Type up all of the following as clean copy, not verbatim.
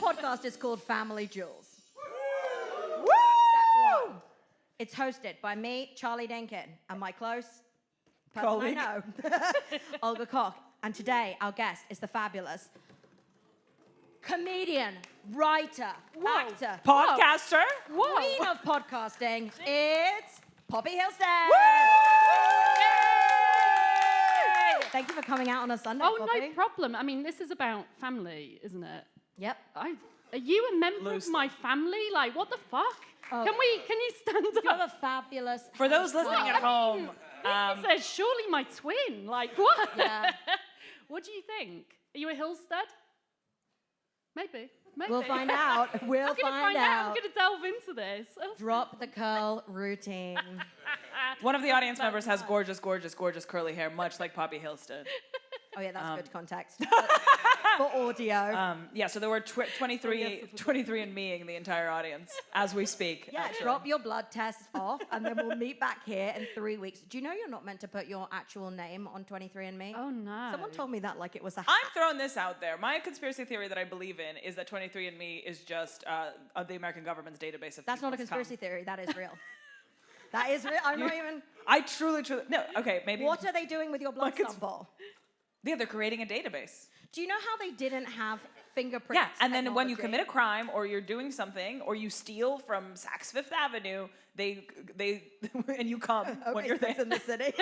podcast is called Family Jewels. Woo! Step 1. It's hosted by me, Charlie Denkin, and my close person Colleague. I know, Olga Koch. And today, our guest is the fabulous comedian, writer, actor, Podcaster. queen of podcasting. It's Poppy Hillstead. Thank you for coming out on a Sunday, Oh, Poppy. no problem. I mean, this is about family, isn't it? Yep. Are you a member of my family? Like, what the fuck? Oh. Can you stand You have up? a fabulous... For those listening at home, He says, surely my twin. Like, what? Yeah. What do you think? Are you a Hillstead? Maybe. We'll find out. We'll I'm gonna find out. I'm going to delve into this. Drop the curl routine. one of the audience members has gorgeous, gorgeous, gorgeous curly hair, much like Poppy Hillstead. Oh, yeah, that's good context. For audio. Yeah, so there were 23 and meing the entire audience as we speak. Yeah, actually. drop your blood tests off, and then we'll meet back here in 3 weeks. Do you know you're not meant to put your actual name on 23andMe? Oh, no. Someone told me that like it was a I'm throwing this out there. My conspiracy theory that I believe in is that 23andMe is just the American government's database of That's not a people's conspiracy cum. theory. That is real. That is real. I'm not even... I truly, no, okay, maybe. What are they doing with your blood Like it's- sample? Yeah, they're creating a database. Do you know how they didn't have fingerprints? Yeah, and then when you technology? commit a crime or you're doing something or you steal from Saks Fifth Avenue, they and you come when you're Sex there. in the City.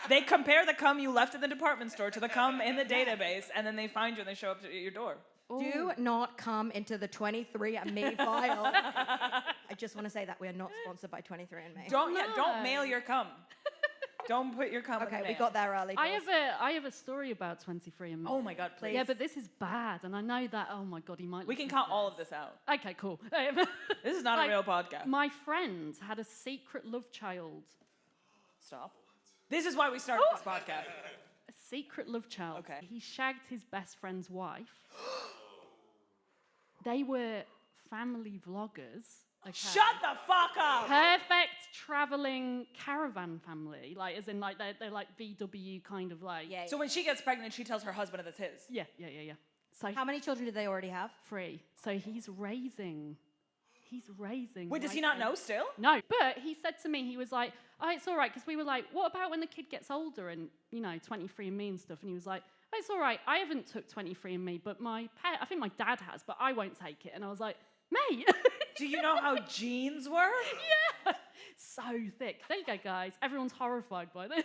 They compare the cum you left in the department store to the cum in the database, and then they find you and they show up at your door. Do not come into the 23andMe file. I just want to say that we are not sponsored by 23andMe. Don't mail your cum. Don't put your cum in Okay, the we mail. got there early. I have a story about 23andMe. Oh my God, please. Yeah, but this is bad, and I know that. Oh my God, he might. We can listen cut to all of this out. Okay, cool. This is not a real podcast. My friend had a secret love child. Stop. This is why we started this podcast. A secret love child. Okay. He shagged his best friend's wife. They were family vloggers. Okay. Shut the fuck up! Perfect traveling caravan family, like as in like they're like VW kind of like. Yeah. So when she gets pregnant, she tells her husband that it's his. Yeah. So How many children do they already have? 3. So he's raising. Wait, does he not know still? No, but he said to me, he was like, oh, it's all right, because we were like, what about when the kid gets older and, 23andMe and stuff? And he was like, oh, it's all right, I haven't took 23andMe, but I think my dad has, but I won't take it. And I was like, mate. Do you know how genes work? Yeah. So thick. There you go, guys. Everyone's horrified by this.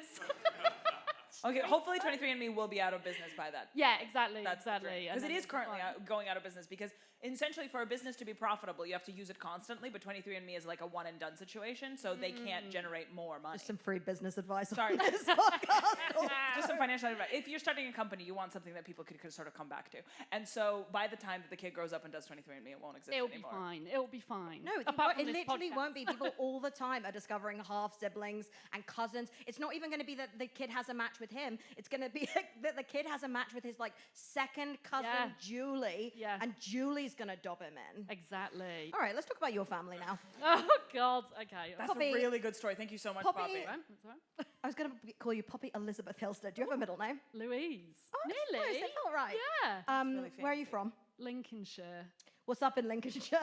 Okay, hopefully 23andMe will be out of business by then. Yeah, exactly. That's exactly. Because it is currently going out of business because essentially for a business to be profitable, you have to use it constantly, but 23andMe is like a one and done situation, so they can't generate more money. Just some free business advice. Sorry. On this podcast. Just some financial advice. If you're starting a company, you want something that people could sort of come back to. And so by the time that the kid grows up and does 23andMe, it won't exist It'll anymore. be fine. It'll be fine. No, Apart it from this literally podcast. won't be. People all the time are discovering half siblings and cousins. It's not even going to be that the kid has a match with him. It's going to be that the kid has a match with his like second cousin Yeah. Julie, Yeah. and Julie's going to dob him in. Exactly. All right, let's talk about your family now. Oh, God. Okay. That's Poppy. a really good story. Thank you so much, Poppy. Poppy. Right, that's right. I was going to call you Poppy Elizabeth Hillstead. Do you have a middle name? Louise. Oh, that's Nearly. close. It felt right. Yeah. really Where are you fancy. from? Lincolnshire. What's up in Lincolnshire?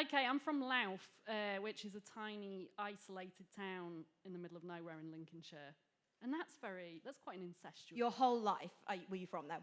Okay, I'm from Louth, which is a tiny, isolated town in the middle of nowhere in Lincolnshire. And that's quite an incestuous. Your whole life, were you from there?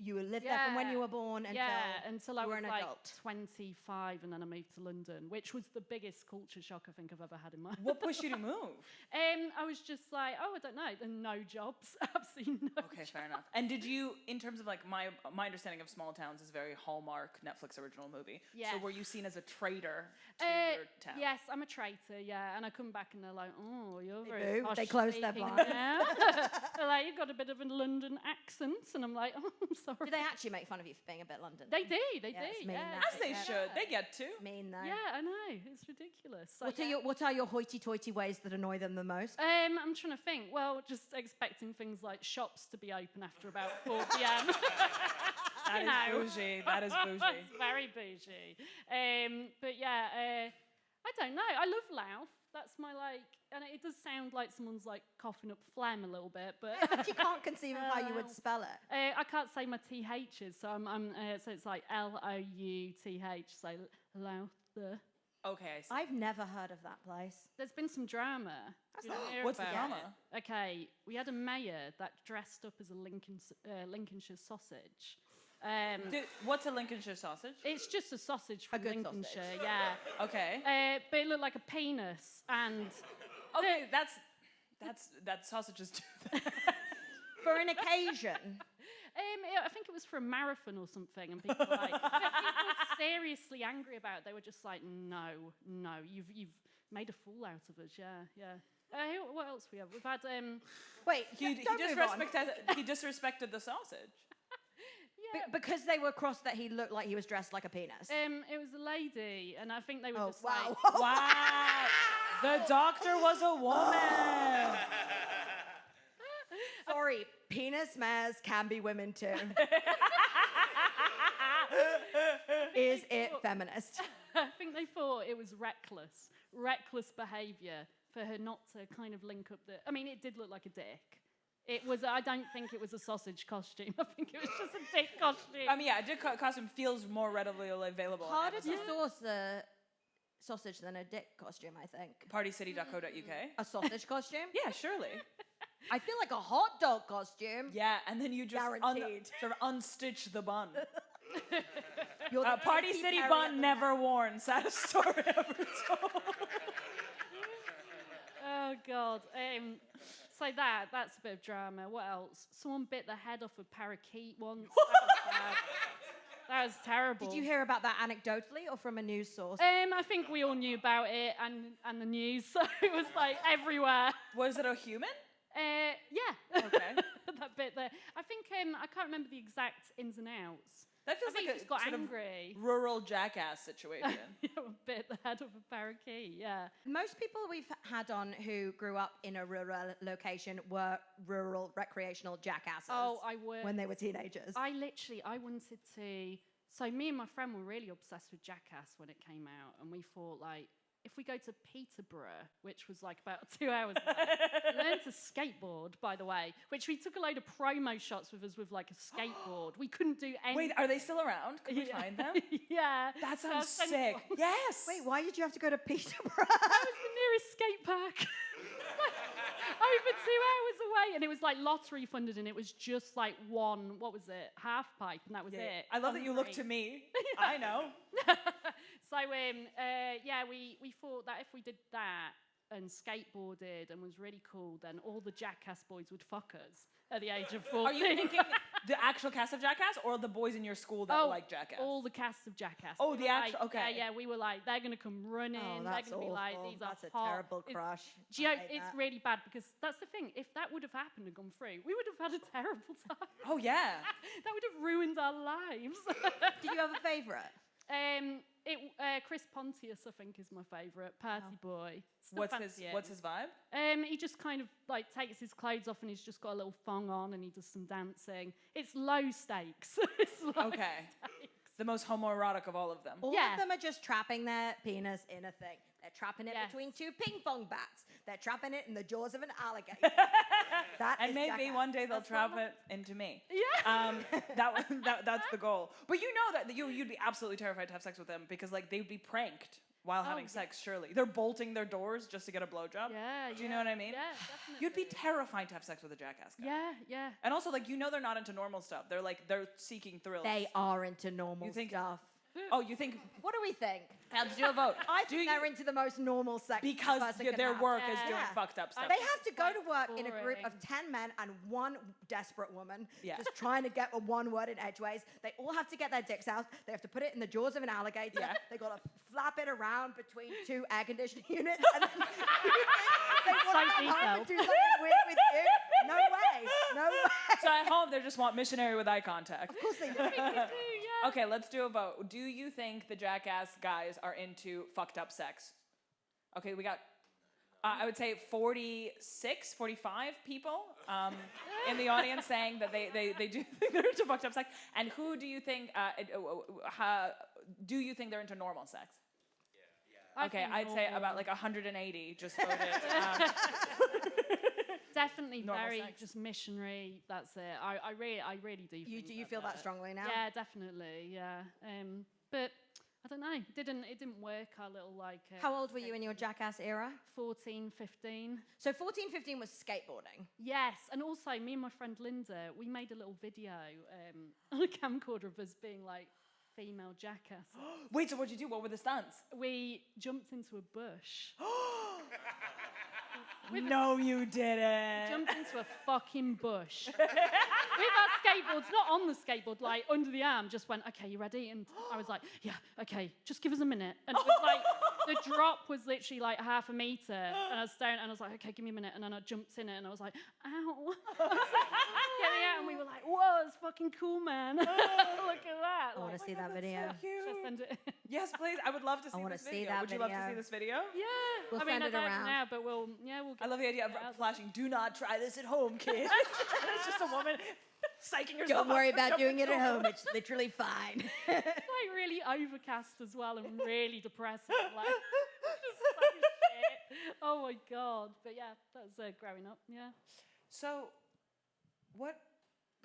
You lived there from when you were born until I you were was an like adult? 25, and then I moved to London, which was the biggest culture shock I think I've ever had in my life. What pushed you to move? I was just like, I don't know, and no jobs, absolutely no. Okay, fair enough. And did you, in terms of like my understanding of small towns is very Hallmark Netflix original movie. Yeah. So were you seen as a traitor to your town? Yes, I'm a traitor, yeah. And I come back and they're like, oh, you're very do. posh They close their speaking blinds. now. They're like, you've got a bit of a London accent. And I'm like, oh, I'm sorry. Do they actually make fun of you for being a bit London? They do, Yeah, it's do. mean, Yeah. that. As they should. They get to. Mean though. Yeah, I know. It's ridiculous. So, What are your hoity-toity ways that annoy them the most? I'm trying to think. Well, just expecting things like shops to be open after about 4 p.m. That is bougie. That is bougie. That's very bougie. But yeah, I don't know. I love Louth. That's my like, and it does sound like someone's like coughing up phlegm a little bit, but But you can't conceive of how you would spell it. I can't say my THs, so so it's like Louth, so Louth. Okay, I see. I've never heard of that place. There's been some drama. You didn't hear What's the about drama? it? Okay, we had a mayor that dressed up as a Lincolnshire sausage. Dude, what's a Lincolnshire sausage? It's just a sausage from good Lincolnshire, sausage. yeah. Okay. But it looked like a penis, and Okay, that sausage is For an occasion. I think it was for a marathon or something, and people were like, people were seriously angry about it. They were just like, no, you've made a fool out of us, yeah. What else we have? We've had Wait, he don't move on. disrespected the sausage. yeah. Because they were cross that he looked like he was dressed like a penis. It was a lady, and I think they were just wow. like, Wow. The doctor was a woman. Sorry, penis mares can be women too. Is it feminist? I think they thought it was reckless behaviour for her not to kind of link up the. I mean, it did look like a dick. It was. I don't think it was a sausage costume. I think it was just a dick costume. I mean, yeah, a dick costume feels more readily available. on Harder Amazon. to source a sausage than a dick costume, I think. Partycity.co.uk. A sausage costume? Yeah, surely. I feel like a hot dog costume. Yeah, and then you just Guaranteed. sort of unstitch the bun. You're the Party Katy City Perry bun of the never worn. Saddest story ever told. Oh God. So that's a bit of drama. What else? Someone bit the head off a parakeet once. That was bad. That was terrible. Did you hear about that anecdotally or from a news source? I think we all knew about it and the news, so it was like everywhere. Was it a human? Yeah. Okay. That bit there. I think I can't remember the exact ins and outs. That feels I think like he a just got sort angry. of rural jackass situation. Bit the head of a parakeet. Yeah. Most people we've had on who grew up in a rural location were rural recreational jackasses. Oh, I would. when they were teenagers. I wanted to. So me and my friend were really obsessed with Jackass when it came out, and we thought like, if we go to Peterborough, which was like about 2 hours away, learn to skateboard, by the way, which we took a load of promo shots with us with like a skateboard. We couldn't do any. Wait, are they still around? Can we find them? Yeah. That sounds Send sick. one. Yes. Wait, why did you have to go to Peterborough? That was the nearest skate park. Over 2 hours away, and it was like lottery funded, and it was just like one, what was it, half pipe, and that was it. I love that you look to me. I know. So we thought that if we did that and skateboarded and was really cool, then all the Jackass boys would fuck us at the age of 14. Are you thinking the actual cast of Jackass or the boys in your school that like Jackass? All the cast of Jackass. Oh, We the were actual- like, okay. Yeah, we were like, they're going to come running. Oh, they're that's going to be like, awful. these That's are a hot. terrible crush. Do you know, I hate it's that. really bad because that's the thing. If that would have happened and gone through, we would have had a terrible time. Oh yeah. That would have ruined our lives. Did you have a favourite? Chris Pontius, I think, is my favourite party boy. Still What's fancy him. his vibe? He just kind of like takes his clothes off and he's just got a little thong on and he does some dancing. It's low stakes. It's low Okay. stakes. The most homoerotic of all of them. All Yeah. of them are just trapping their penis in a thing. They're trapping it Yes. between two ping pong bats. They're trapping it in the jaws of an alligator. That And is maybe Jackass. one day they'll That's trap what it into me. Yeah. That's the goal. But you know that you'd be absolutely terrified to have sex with them because like they'd be pranked while having sex. Surely they're bolting their doors just to get a blowjob. Yeah. Do you know what I mean? Yeah, definitely. You'd be terrified to have sex with a jackass guy. Yeah. And also, like, they're not into normal stuff. They're seeking thrills. They are into normal You think- stuff. Oh, you think? What do we think? Let's do a vote. I think they're into the most normal sex. Because a person can their have. work is doing Yeah. fucked up stuff. They have to go to work quite in a group of boring. 10 men and one desperate woman Yeah. just trying to get a one word in edgeways. They all have to get their dicks out. They have to put it in the jaws of an alligator. Yeah. They got to flap it around between two air conditioning units. And then they want to So come home and detailed. do something weird with you. No way. No way. So at home, they just want missionary with eye contact. Of course they do. Yeah. Okay, let's do a vote. Do you think the jackass guys are into fucked up sex? Okay, we got, I would say 46, 45 people in the audience saying that they do think they're into fucked up sex. And who do you think, do you think they're into normal sex? Okay, I'd say about like 180 just voted. Definitely normal very sex. just missionary. That's it. I really do. Do you think feel that strongly now? Yeah, definitely. Yeah. But I don't know. It didn't work. Our little like. How old were you in your Jackass era? 14, 15. So 14, 15 was skateboarding. Yes, and also me and my friend Linda, we made a little video on a camcorder of us being like female jackass. Wait, so what'd you do? What were the stunts? We jumped into a bush. No, you didn't. Jumped into a fucking bush. With our skateboards, not on the skateboard, like under the arm, just went, okay, you ready? And I was like, yeah, okay, just give us a minute. And it was like, the drop was literally like half a meter. And I was staring, and I was like, okay, give me a minute. And then I jumped in it, and I was like, ow. Get me out. And we were like, whoa, it's fucking cool, man. Look at that. I want to see that video. Just send it. Yes, please. I would love to see wanna this see video. that Would you love to video. see this video? Yeah. We'll I mean, send I it don't around. now, but we'll I love the idea of flashing, do not try this at home, kids. It's just a woman psyching herself Don't worry up for about doing jumping it at over. home. It's literally fine. It's like really overcast as well and really depressing. Like, just like shit. Oh my God. But yeah, that's growing up. Yeah. So, what?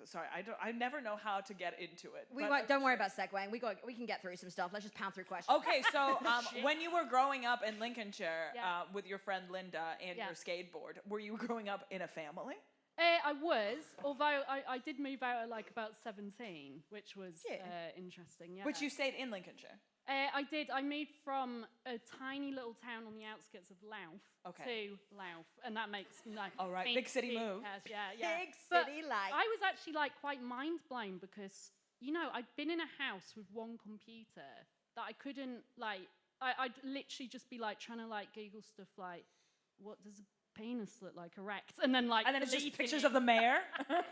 Sorry, I never know how to get into it. We but- won't, don't worry about segueing. We can get through some stuff. Let's just pound through questions. Okay, so when you were growing up in Lincolnshire Yeah. with your friend Linda and Yeah. your skateboard, were you growing up in a family? I was, although I did move out at like about 17, which was Yeah. interesting. Yeah. But you stayed in Lincolnshire. I did. I moved from a tiny little town on the outskirts of Louth Okay. to Louth, and that makes All right, big city move. Yeah, yeah. Big But city life. I was actually like quite mind blown because I'd been in a house with one computer that I couldn't like. I'd literally just be like trying to like Google stuff like, what does a penis look like erect, and then like And then it's just deleting pictures it. of the mayor. That's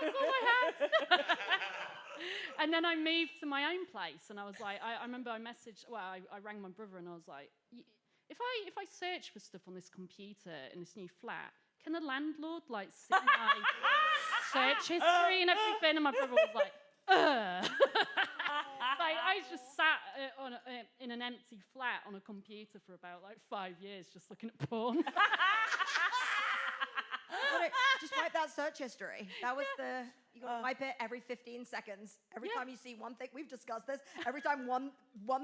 all I had. And then I moved to my own place, and I was like, I remember I messaged, I rang my brother, and I was like, if I search for stuff on this computer in this new flat, can the landlord like see my search history and everything? And my brother was like, ugh. Like I just sat in an empty flat on a computer for about like 5 years, just looking at porn. Just wipe that search history. That was you gotta wipe it every 15 seconds. Every time you see one thing, we've discussed this, every time one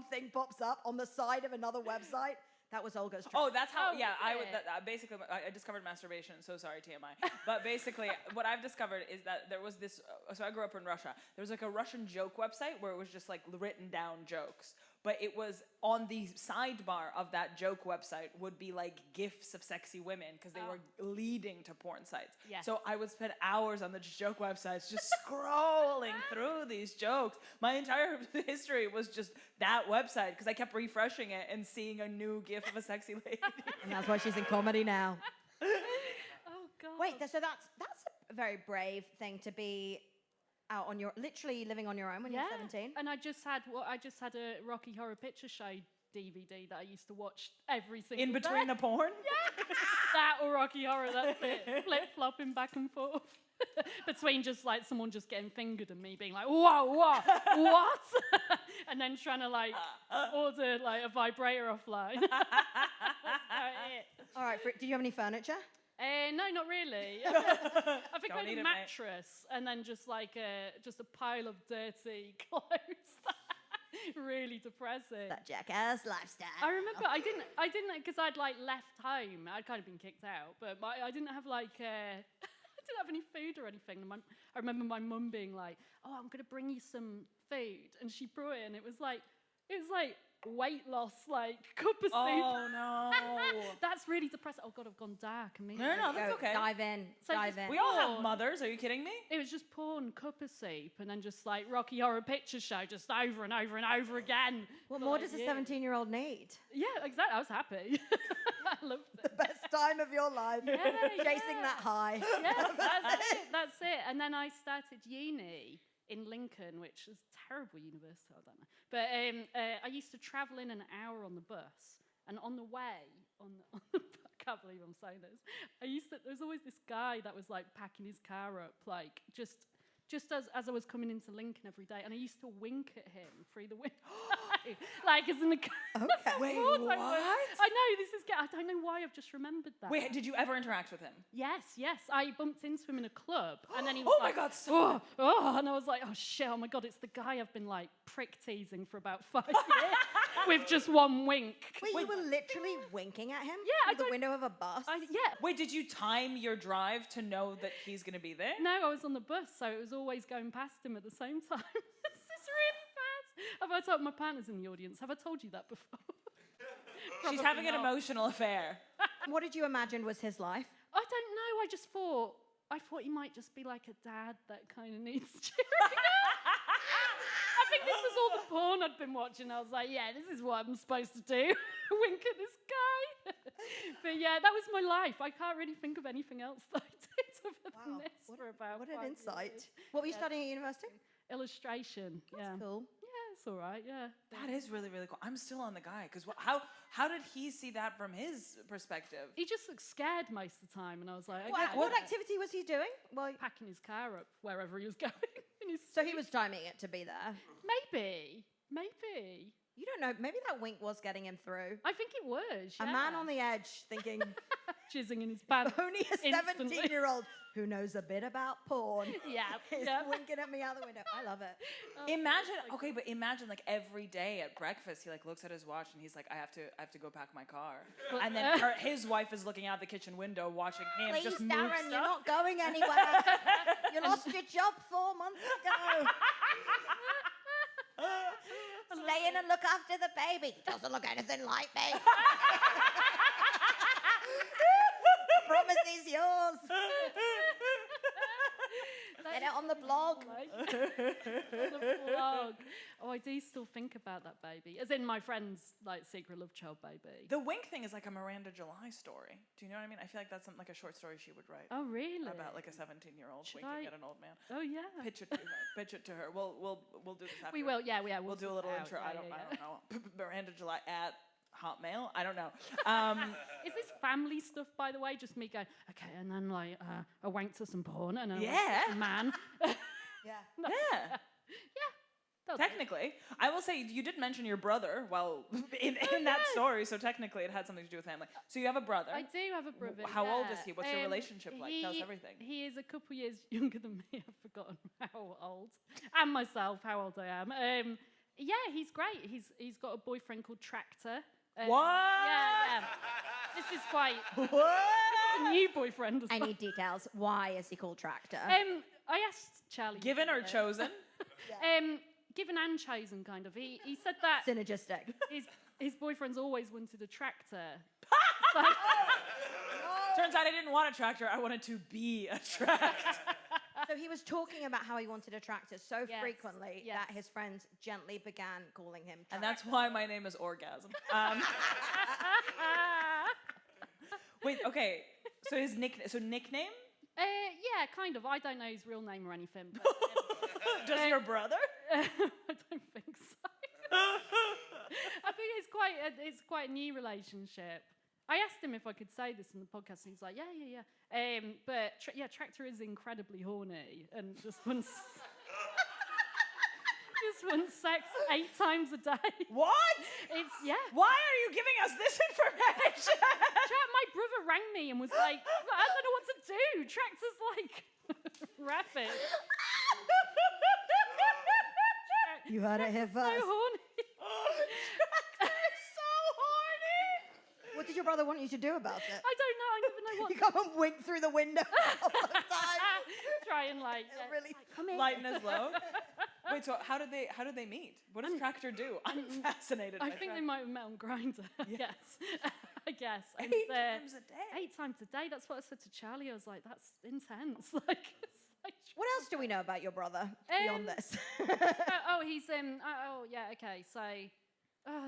thing pops up on the side of another website, that was Olga's trick. Oh, that's how. Oh, yeah, I was would. it? Basically, I discovered masturbation. So sorry, TMI. But basically, what I've discovered is that there was this. So I grew up in Russia. There was like a Russian joke website where it was just like written down jokes. But it was on the sidebar of that joke website would be like gifs of sexy women because they were leading to porn sites. Yeah. So I would spend hours on the joke websites just scrolling through these jokes. My entire history was just that website because I kept refreshing it and seeing a new gif of a sexy lady. And that's why she's in comedy now. Oh God. Wait, so that's a very brave thing to be out on literally living on your own when you're 17. And I just had a Rocky Horror Picture Show DVD that I used to watch every single In between day. the porn? That or Rocky Horror, that's it. Flip-flopping back and forth. Between just like someone just getting fingered and me being like, whoa, what? And then trying to like order like a vibrator offline. That's about it. All right, do you have any furniture? No, not really. I think Don't I had need a it, mattress and then just like just a pile of dirty clothes. Really depressing. That jackass lifestyle. I remember I didn't because I'd like left home. I'd kind of been kicked out, but I didn't have like I didn't have any food or anything. And I remember my mum being like, "Oh, I'm gonna bring you some food," and she brought it, and it was like weight loss, like cup of soup. Oh no. That's really depressing. Oh God, I've gone dark. No, that's okay. Dive in. So dive just- in. We all have Porn. mothers. Are you kidding me? It was just porn, cup of soup, and then just like Rocky Horror Picture Show, just over and over and over again. What for, more like, does a years. 17-year-old need? Yeah, exactly. I was happy. I loved it. Best time of your life. Yeah, Chasing yeah. that high. Yes, that's it. That's it. And then I started uni in Lincoln, which is a terrible university. I don't know. But I used to travel in an hour on the bus, and on the way, I can't believe I'm saying this. There was always this guy that was like packing his car up, like just as I was coming into Lincoln every day, and I used to wink at him through the window. Like, as an Okay. Wait, what? what? I know, I don't know why I've just remembered that. Wait, did you ever interact with him? Yes. I bumped into him in a club, and then he was Oh my like, God, so and I was like, oh shit, oh my God, it's the guy I've been like prick teasing for about 5 years with just one wink. Wait, you were literally winking at him? Yeah, through the window of a bus? Yeah. Wait, did you time your drive to know that he's going to be there? No, I was on the bus, so it was always going past him at the same time. This is really bad. Have I told my partner's in the audience? Have I told you that before? She's having an emotional affair. What did you imagine was his life? I don't know. I thought he might just be like a dad that kind of needs cheering up. I think this was all the porn I'd been watching. I was like, yeah, this is what I'm supposed to do. Wink at this guy. But yeah, that was my life. I can't really think of anything else that I did other than this for about What an 5 insight. years. What were you studying at university? Illustration. That's cool. Yeah, it's all right. Yeah. That is really, really cool. I'm still on the guy, because how did he see that from his perspective? He just looked scared most of the time, and I was like, What activity was he doing? Well, packing his car up wherever he was going. so he was timing it to be there. Maybe. You don't know. Maybe that wink was getting him through. I think it was. A man on the edge thinking, jizzing in his pants. only a instantly. 17-year-old who knows a bit about porn Yeah. is winking at me out the window. I love it. Imagine like every day at breakfast, he like looks at his watch and he's like, I have to go pack my car. And then his wife is looking out the kitchen window watching him Please, just move Darren, stuff. you're not going anywhere. You lost your job 4 months ago. Stay in and look after the baby. Doesn't look anything like me. Promise he's yours. Get it on the blog. On the blog. Oh, I do still think about that baby. As in my friend's like secret love child baby. The wink thing is like a Miranda July story. Do you know what I mean? I feel like that's something like a short story she would write. Oh, really? About like a 17-year-old winking at an old man. Oh, yeah. Pitch it to her. Pitch it to her. We'll do this after. We will. Yeah. We'll do a little intro. Yeah, I don't yeah. know. Miranda July at Hotmail. I don't know. Is this family stuff, by the way? Just me going, okay, and then like I wanked to some porn and a man. Yeah. Yeah. Technically, I will say you did mention your brother. Well, in that story, so technically it had something to do with family. So you have a brother. I do have a brother. How old is he? What's your relationship like? Tell us everything. He is a couple years younger than me. I've forgotten how old, and myself how old I am. Yeah, he's great. He's got a boyfriend called Tractor. What? Yeah. This is quite What? a new boyfriend. As I well. need details. Why is he called Tractor? I asked Charlie. Given or chosen? Given and chosen, kind of. He said that Synergistic. his boyfriend's always wanted a tractor. Turns out I didn't want a tractor. I wanted to be a tractor. So he was talking about how he wanted a tractor so Yes, frequently yes. that his friends gently began calling him Tractor. And that's why my name is Orgasm. Wait, okay. So his nickname? Yeah, kind of. I don't know his real name or anything. But, Does your brother? I don't think so. I think it's quite a new relationship. I asked him if I could say this in the podcast, and he's like, yeah. But Tractor is incredibly horny and just wants sex 8 times a day. What? Why are you giving us this information? My brother rang me and was like, I don't know what to do. Tractor's like rapid. You heard it here So first. horny. So horny. What did your brother want you to do about it? I don't know. I never know what You come and wink through the window all the time. try and like Really come in. Lighten his load. Wait, so how did they meet? What does Tractor do? I'm fascinated. I by think Tractor. they might have met on Grindr. I guess. And, 8 times a day. 8 times a day. That's what I said to Charlie. I was like, that's intense. Like, it's like. What else do we know about your brother beyond this? He's okay. So,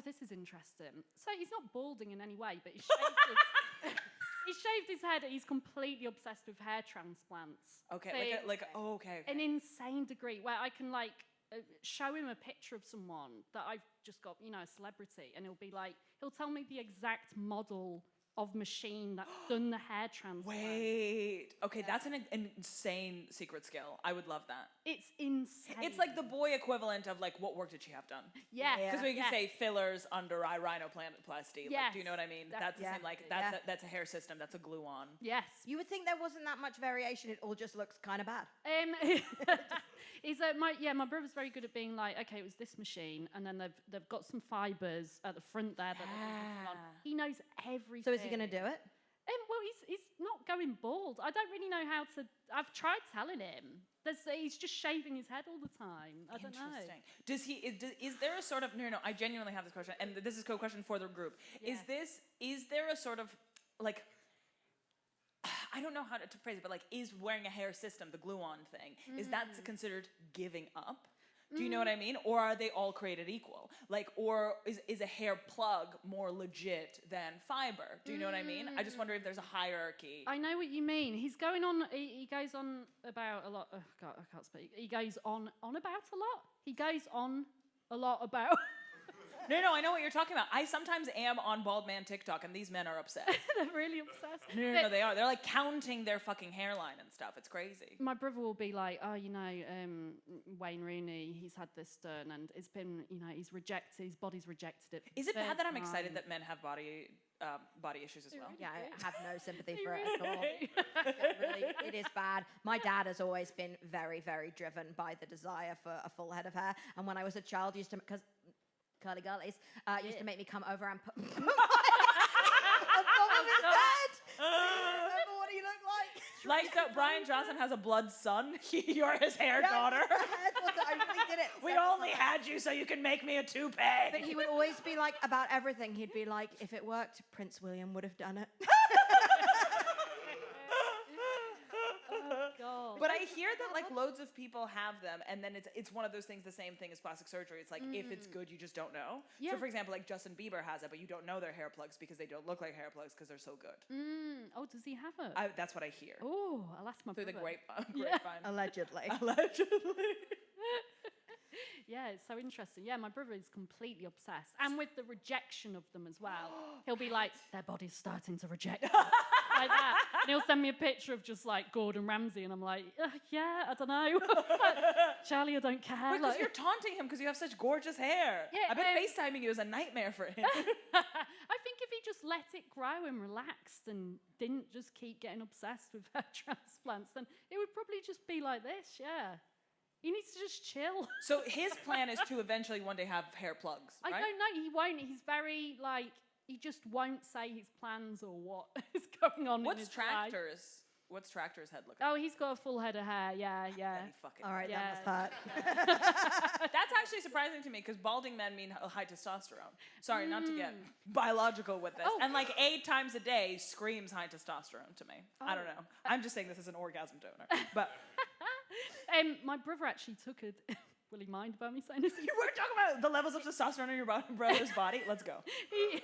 this is interesting. So he's not balding in any way, but he shaved his head. He's completely obsessed with hair transplants. Okay, So, okay. an insane degree where I can show him a picture of someone that I've just got, a celebrity, and he'll tell me the exact model of machine that's done the hair transplant. Wait. Okay, that's an insane secret skill. I would love that. It's insane. It's like the boy equivalent of like, what work did she have done? Yeah. Because we can say fillers, under eye, rhinoplasty. Like, Yes. do you know what I mean? That's the same. Like that's a hair system. That's a glue on. Yes. You would think there wasn't that much variation. It all just looks kind of bad. My brother's very good at being like, okay, it was this machine, and then they've got some fibers at the front there that they're on. He knows everything. So is he going to do it? Well, he's not going bald. I don't really know how to. I've tried telling him. He's just shaving his head all the time. I don't know. Interesting. Does he? Is there a sort of no? I genuinely have this question, and this is a question for the group. Yeah. Is there a sort of like? I don't know how to phrase it, but like, is wearing a hair system, the glue-on thing, is that considered giving up? Do you know what I mean? Or are they all created equal? Like, or is a hair plug more legit than fiber? Do you know what I mean? I just wonder if there's a hierarchy. I know what you mean. He's going on. He goes on about a lot. Oh God, I can't speak. He goes on about a lot. He goes on a lot about. No, I know what you're talking about. I sometimes am on Bald Man TikTok, and these men are upset. They're really obsessed. No, they are. They're like counting their fucking hairline and stuff. It's crazy. My brother will be like, oh, Wayne Rooney, he's had this done, and it's been, his body's rejected it. Is it bad that I'm excited that men have body issues as well? Yeah, I have no sympathy for it at all. It is bad. My dad has always been very, very driven by the desire for a full head of hair. And when I was a child, because curly girlies used to make me come over and put on top of his head. Remember what he looked like? Like Brian Johnson has a blood son. You're his hair daughter. I really did it. We only had you so you can make me a toupee. But he would always be like, about everything, he'd be like, if it worked, Prince William would have done it. But I hear that like loads of people have them, and then it's one of those things. The same thing as plastic surgery. It's like if it's good, you just don't know. Yeah. So for example, like Justin Bieber has it, but you don't know they're hair plugs because they don't look like hair plugs because they're so good. Oh, does he have it? That's what I hear. Oh, I'll ask my Through brother. the grapevine. Yeah. Allegedly. Yeah, it's so interesting. Yeah, my brother is completely obsessed. And with the rejection of them as well. He'll be like, their body's starting to reject them. Like that. And he'll send me a picture of just like Gordon Ramsay, and I'm like, yeah, I don't know. Charlie, I don't care. Because you're taunting him because you have such gorgeous hair. Yeah, I bet FaceTiming you is a nightmare for him. I think if he just let it grow and relaxed and didn't just keep getting obsessed with hair transplants, then it would probably just be like this, yeah. He needs to just chill. So his plan is to eventually one day have hair plugs, right? I don't know. He won't. He's very, he just won't say his plans or what is going on in his life. What's Tractor's head look Oh, he's got a full head of hair. Yeah. All right, Yeah. that must hurt. That's actually surprising to me because balding men mean high testosterone. Sorry, not to get biological with this. Oh. And like 8 times a day screams high testosterone to me. I don't know. I'm just saying this as an orgasm donor. But my brother actually took it. Will he mind about me saying this? you were talking about the levels of testosterone in your brother's body. Let's go. He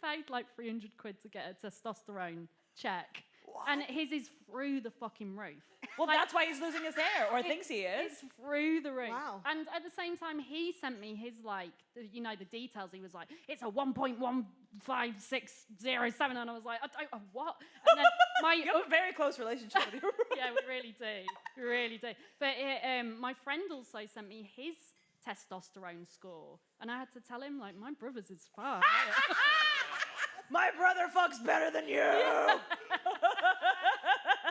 paid like 300 quid to get a testosterone check. What? And his is through the fucking roof. Well, that's why he's losing his hair, or thinks he is. It's through the roof. Wow. And at the same time, he sent me his, the details. He was like, it's a 1.15607. And I was like, what? And then You have a very close relationship with your brother. yeah, we really do. We really do. But my friend also sent me his testosterone score. And I had to tell him, my brother's is far higher. My brother fucks better than you.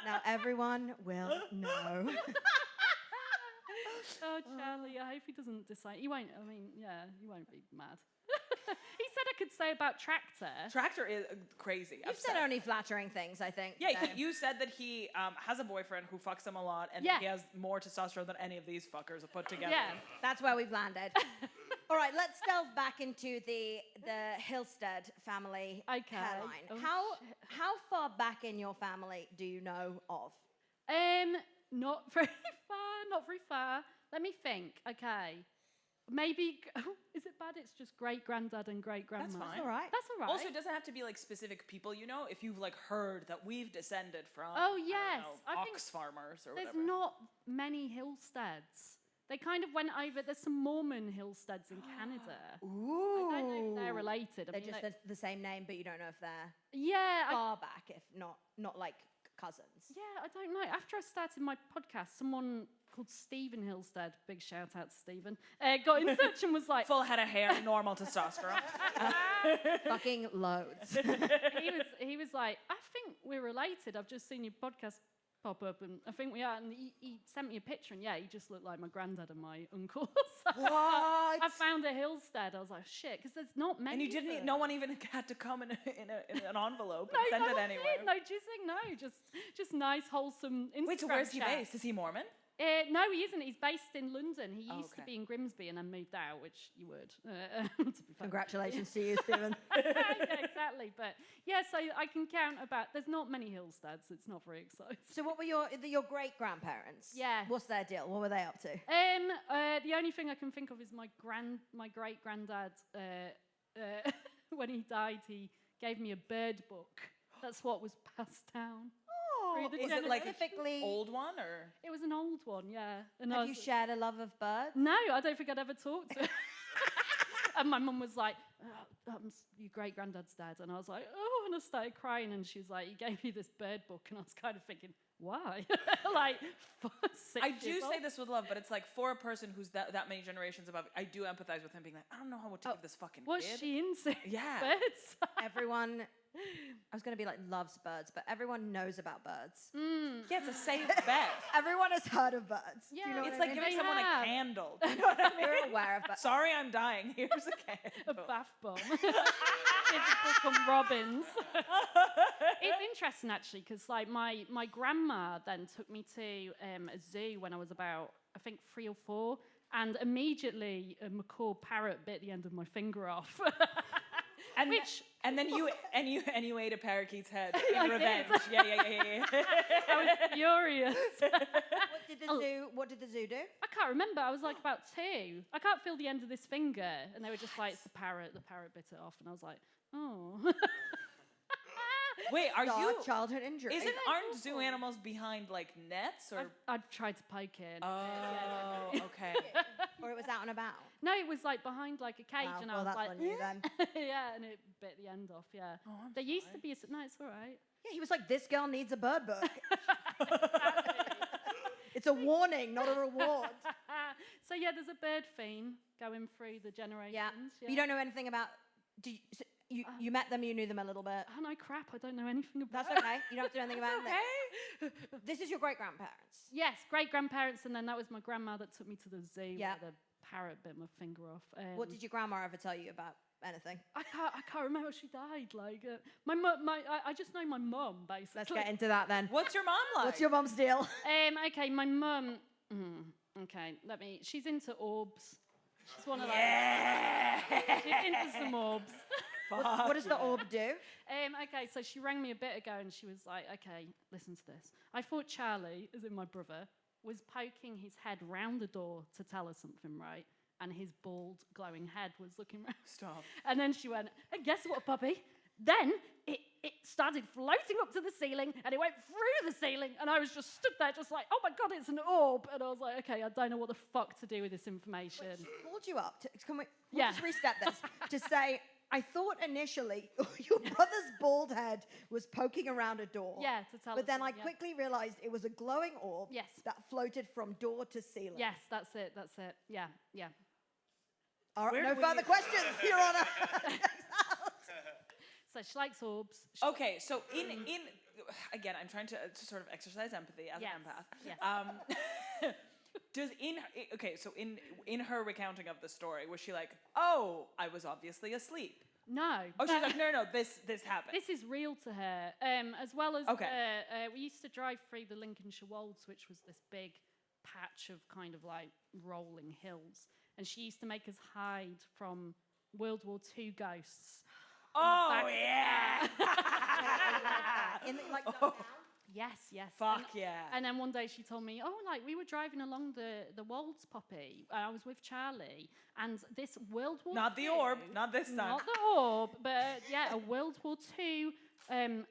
Now everyone will know. Oh, Charlie, I hope he doesn't decide. He won't, he won't be mad. He said I could say about Tractor. Tractor is crazy. You've said only flattering things, I think. Yeah, so. you said that he has a boyfriend who fucks him a lot, and Yeah. he has more testosterone than any of these fuckers have put together. Yeah. That's where we've landed. All right, let's delve back into the Hillstead family Okay. hairline. Oh, How far back in your family do you know of? Not very far, not very far. Let me think. Okay. Maybe, is it bad? It's just great-granddad and great-grandma. That's fine. All right. That's all right. Also, it doesn't have to be like specific people, you know? If you've like heard that we've descended from Oh, yes. I think ox farmers or there's whatever. not many Hillsteads. They kind of went over. There's some Mormon Hillsteads in Canada. Ooh. I don't know if they're related. I They're mean, just the same name, but you don't know if they're yeah, far back, if not like cousins. I don't know. After I started my podcast, someone called Stephen Hillstead, big shout out to Stephen, got in touch and was like, Full head of hair, normal testosterone. Fucking loads. he was like, I think we're related. I've just seen your podcast pop up, and I think we are. And he sent me a picture, and he just looked like my granddad and my uncle. So What? I found a Hillstead. I was like, shit, because there's not many. And you of didn't. them. No one even had to come in an envelope No, and send no it one anywhere. did. No jizzing. No, just nice, wholesome Instagram. Wait, so where's he chat. based? Is he Mormon? No, he isn't. He's based in London. He used to okay. be in Grimsby and then moved out, which you would. To be fair. Congratulations to you, Stephen. Yeah, exactly. But yeah, so I can count about. There's not many Hillsteads. It's not very exciting. So what were your great grandparents? Yeah. What's their deal? What were they up to? The only thing I can think of is my great granddad. When he died, he gave me a bird book. That's what was passed down. Oh, through the Is it like specifically an old one or? It was an old one, yeah. And I have you was- shared a love of birds? No, I don't think I'd ever talked to him. And my mum was like, your great granddad's dead. And I was like, oh, and I started crying. And she was like, he gave me this bird book. And I was kind of thinking, why? Like, 6 I do years say old. this with love, but it's like for a person who's that many generations above, I do empathize with him being like, I don't know what to give this fucking Was kid. she into Yeah. birds? Everyone, I was going to be like loves birds, but everyone knows about birds. Yeah, it's a safe bet. Everyone has heard of birds. Do you Yeah, know It's what I like mean? giving They someone have. a candle. Do you know what I mean? You're aware of birds. Sorry, I'm dying. Here's a A candle. bath bomb. Here's a book on robins. It's interesting actually because like my grandma then took me to a zoo when I was about I think 3 or 4, and immediately a macaw parrot bit the end of my finger off. And Which and then you ate a parakeet's head I in did. revenge. Yeah. I was furious. What did the zoo do? I can't remember. I was like about 2. I can't feel the end of this finger, and they were just like, "It's the parrot." The parrot bit it off, and I was like, "Oh." Wait, are you? Dark childhood injury. Aren't zoo animals behind like nets or? I've tried to poke it. Oh, okay. Or it was out and about? No, it was like behind like a cage, Wow, and well, I was that's like, on you then. yeah, and it bit the end off. Yeah, Oh, I'm there used to be no, it's all right. Yeah, he was like, this girl needs a bird book. It's a warning, not a reward. So yeah, there's a bird theme going through the generations. Yeah. But you don't know anything about... You met them, you knew them a little bit. Oh no, crap! I don't know anything about. That's okay. You don't have to know anything about Okay. it. This is your great-grandparents. Yes, great grandparents, and then that was my grandma that took me to the zoo Yeah. where the parrot bit my finger off. What did your grandma ever tell you about anything? I can't remember. She died. Like I just know my mum basically. Let's get into that then. What's your mom like? What's your mum's deal? Okay, my mum. Okay, she's into orbs. She's one of those. She's into some orbs. What does the orb do? Okay, so she rang me a bit ago and she was like, okay, listen to this. I thought Charlie, as in my brother, was poking his head round the door to tell her something, right? And his bald, glowing head was looking round. Stop. And then she went, and guess what, puppy? Then it started floating up to the ceiling and it went through the ceiling. And I was just stood there just like, oh my God, it's an orb. And I was like, okay, I don't know what the fuck to do with this information. She called you up. Can we Yeah. just restep this? To say, I thought initially your brother's bald head was poking around a door. Yeah, to tell But us then I something, yeah. quickly realized it was a glowing orb Yes. that floated from door to ceiling. Yes, that's it. Yeah. All right, Where no were further you- questions, Your Honor. So she likes orbs. Okay, so in again, I'm trying to sort of exercise empathy as Yes, an empath. yes. So in her recounting of the story, was she like, oh, I was obviously asleep? No. Oh, she's but like, no, this happened. this is real to her. As well as Okay. we used to drive through the Lincolnshire Wolds, which was this big patch of kind of like rolling hills, and she used to make us hide from World War II ghosts. Oh back- yeah. In the, like, down? Yes. Fuck yeah. And then one day she told me, oh, like we were driving along the Wolds, Poppy. I was with Charlie, and this World War Not the II, orb, not this time. Not the orb, but a World War II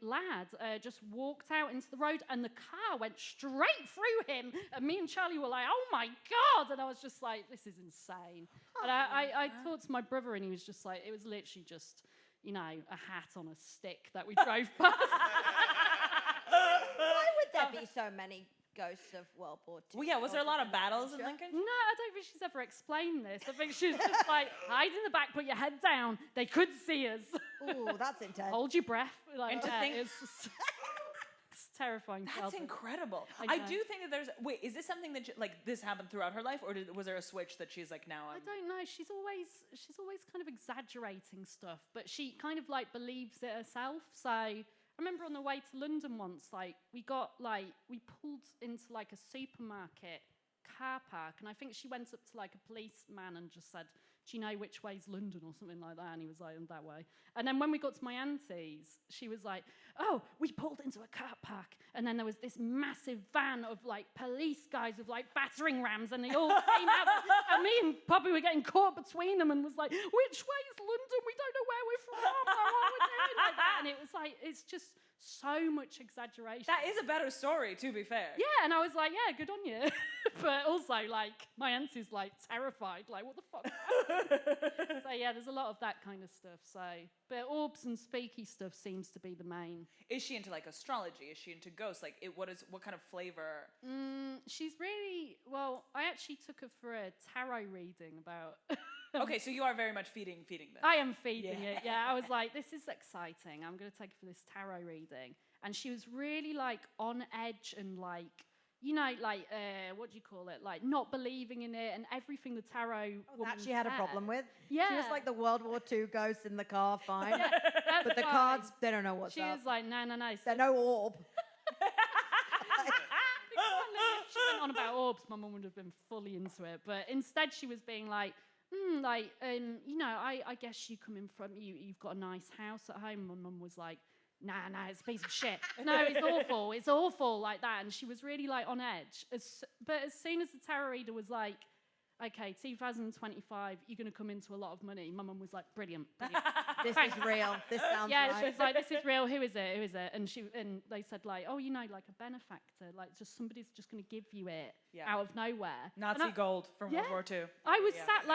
lad just walked out into the road, and the car went straight through him. And me and Charlie were like, oh my God. And I was just like, this is insane. And I talked to my brother, and he was just like, it was literally just, a hat on a stick that we drove past. Why would there be so many ghosts of World War II? Well, yeah, was there a lot of battles in Lincoln? No, I don't think she's ever explained this. I think she's just like, hide in the back, put your head down. They could see us. Ooh, that's intense. Hold your breath. Like, And to think- it's terrifying. That's childhood. incredible. I I know. do think that wait, is this something that, this happened throughout her life, or was there a switch that she's like, now I I'm... don't know. She's always kind of exaggerating stuff, but she kind of like believes it herself. So I remember on the way to London once, we pulled into like a supermarket car park, and I think she went up to like a policeman and just said, do you know which way's London or something like that? And he was like, that way. And then when we got to my auntie's, she was like, oh, we pulled into a car park, and then there was this massive van of like police guys with like battering rams, and they all came out, and me and Poppy were getting caught between them, and was like, which way's London? We don't know where we're from. What we're doing like that. And it was like, it's just so much exaggeration. That is a better story, to be fair. Yeah, and I was like, yeah, good on you. But also, like, my auntie's, like, terrified. Like, what the fuck? So, yeah, there's a lot of that kind of stuff. So, but orbs and spooky stuff seems to be the main. Is she into, astrology? Is she into ghosts? What kind of flavor? She's really, well, I actually took her for a tarot reading about... Okay, so you are very much feeding this. I am feeding it, yeah. I was like, this is exciting. I'm going to take her for this tarot reading. And she was really, on edge and, what do you call it? Not believing in it and everything the tarot woman That she had a said. problem with. Yeah. She was like the World War II ghost in the car, fine. Yeah, that's But the fine. cards, they don't know what's She up. was like, no. They're no orb. If she went on about orbs, my mum would have been fully into it. But instead, she was being like, I guess you come in from, you've got a nice house at home. My mum was like, nah, it's a piece of shit. No, it's awful like that. And she was really on edge. But as soon as the tarot reader was like, okay, 2025, you're going to come into a lot of money, my mum was like, brilliant. This is real. This sounds Yeah, right. she was like, this is real. Who is it? And they said a benefactor, just somebody's just going to give you it out of nowhere. Nazi gold from World War II. I was sat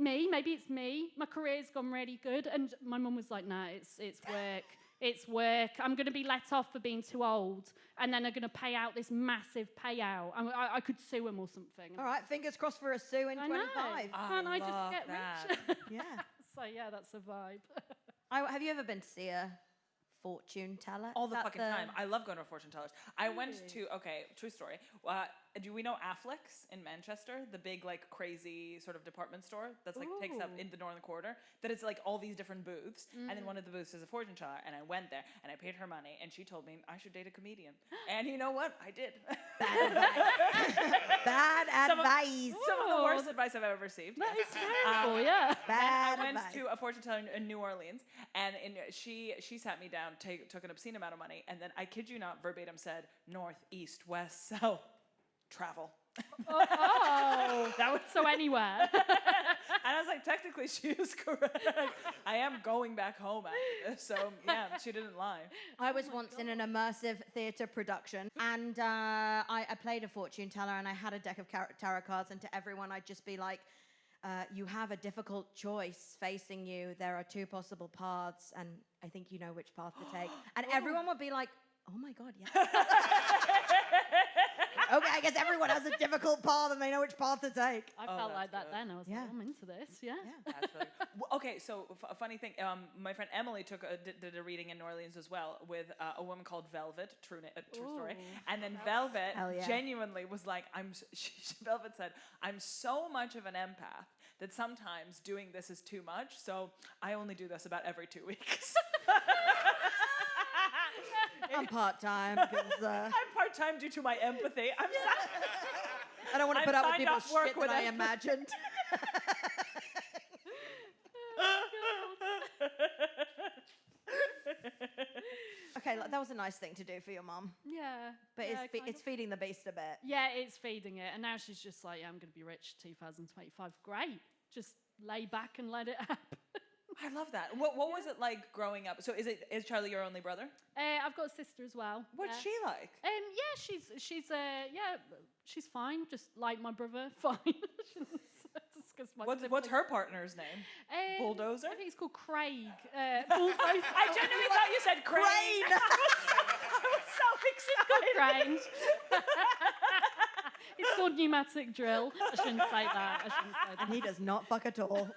maybe it's me. My career's gone really good. And my mum was like, no, it's work. It's work. I'm going to be let off for being too old. And then they're going to pay out this massive payout. I could sue him or something. All right, fingers crossed for a sue in 25. Can't I just get rich? Yeah. So, yeah, that's a vibe. Have you ever been to see a fortune teller? All Is the that fucking time. I love going to fortune tellers. I went to, true story. Do we know Affleck's in Manchester? The big, crazy sort of department store that's, takes up in the northern quarter? That it's, all these different booths. And then one of the booths is a fortune teller. And I went there, and I paid her money, and she told me I should date a comedian. And you know what? I did. Bad advice. Bad advice. Some of the worst advice I've ever received. That is terrible, yeah. Bad I went advice. to a fortune teller in New Orleans, and she sat me down, took an obscene amount of money, and then, I kid you not, verbatim said, north, east, west, south, travel. Oh, That was so anywhere. And I was like, technically, she was correct. I am going back home after this, so yeah, she didn't lie. I was once in an immersive theatre production, and I played a fortune teller, and I had a deck of tarot cards, and to everyone I'd just be like, you have a difficult choice facing you. There are two possible paths, and I think you know which path to take. And everyone would be like, oh my God, yeah. Okay, I guess everyone has a difficult path and they know which path to take. I felt like that's that good. then. I was Yeah. like, I'm into this, yeah. That's really well, okay, so a funny thing, my friend Emily did a reading in New Orleans as well with a woman called Velvet, true story. Ooh. And then Velvet Hell yeah. genuinely was like, Velvet said, I'm so much of an empath that sometimes doing this is too much, so I only do this about every 2 weeks. I'm part-time because I'm part-time due to my empathy. I don't want to I'm put up with signed people's off work shit with that I empathy. imagined. okay, like, that was a nice thing to do for your mum. Yeah. But yeah, it's feeding the beast a bit. Yeah, it's feeding it. And now she's just like, I'm going to be rich 2025. Great. Just lay back and let it happen. I love that. What was it like growing up? So is Charlie your only brother? I've got a sister as well. What's she like? Yeah, she's fine. Just like my brother, fine. What's her partner's name? Bulldozer? I think it's called Craig. Bulldozer. I genuinely thought you said Crane. I was so excited. Crane. It's called pneumatic drill. I shouldn't say that. And he does not fuck at all.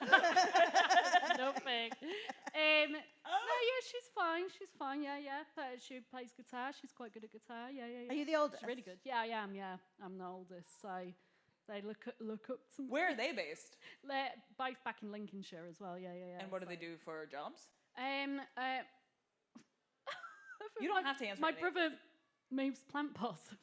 Nothing. No, yeah, she's fine. She's fine. Yeah. She plays guitar. She's quite good at guitar. Yeah. Are you the oldest? She's really good. Yeah, I am. Yeah, I'm the oldest. So they look up to me. Where are they based? They're both back in Lincolnshire as well. Yeah. And what do they do for jobs? You don't have to answer. My brother moves plant pots.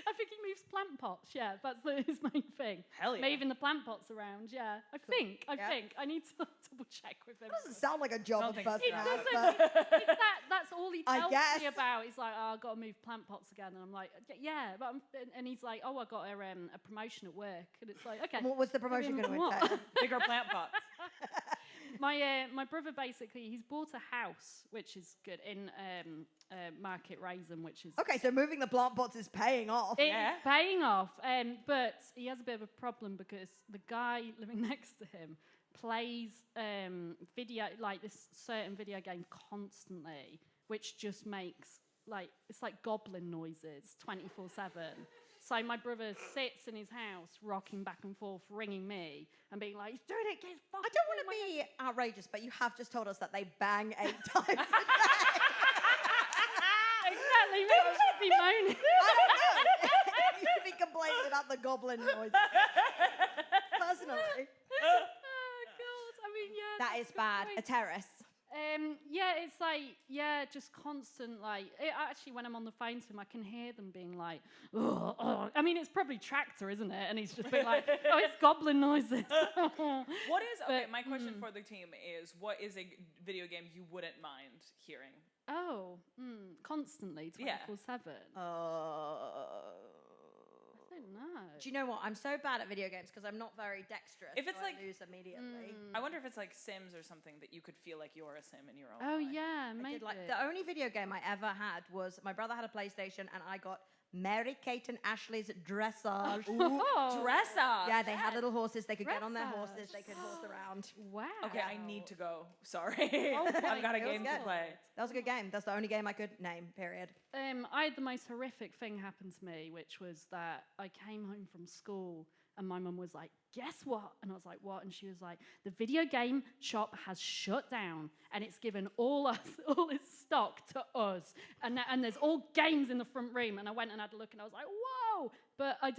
I think he moves plant pots. Yeah, that's his main thing. Hell yeah. Moving the plant pots around. Yeah, I think. I need to double check with him. Doesn't sound like a job of person. It doesn't. That's all he tells me about. He's like, oh, I've got to move plant pots again, and I'm like, yeah, but and he's like, oh, I got a promotion at work, and it's like, okay. And what was the promotion going to entail? Bigger plant pots. My brother basically, he's bought a house, which is good, in Market Raisin, which is... Okay, so moving the plant pots is paying off. It's paying off, but he has a bit of a problem because the guy living next to him plays this certain video game constantly, which just makes, it's like goblin noises 24/7. So my brother sits in his house, rocking back and forth, ringing me, and being like, he's doing it, he's fucking I don't want to be outrageous, but you have just told us that they bang 8 times a day. Exactly, maybe I should be moaning. I don't know. You should be complaining about the goblin noise. Personally. Oh, God. I mean, yeah. That is bad. A terrace. Yeah, it's like, just constant, actually, when I'm on the phone to him, I can hear them being like, oh. I mean, it's probably tractor, isn't it? And he's just being like, oh, it's goblin noises. My question for the team is, what is a video game you wouldn't mind hearing? Oh, constantly, 24/7. I don't know. Do you know what? I'm so bad at video games because I'm not very dexterous. If it's so I lose immediately. I wonder if it's like Sims or something that you could feel like you're a Sim in your own Oh, life. yeah, maybe. The only video game I ever had was my brother had a PlayStation and I got Mary-Kate and Ashley's Dressage. Ooh, dressage. Yeah, they had little horses. They could get on their horses. They could horse around. Wow. Okay, I need to go. Sorry. I've got a game to play. That was a good game. That's the only game I could name, period. I had the most horrific thing happen to me, which was that I came home from school and my mum was like, guess what? And I was like, what? And she was like, the video game shop has shut down and it's given all its stock to us. And there's all games in the front room. And I went and had a look and I was like, whoa! But I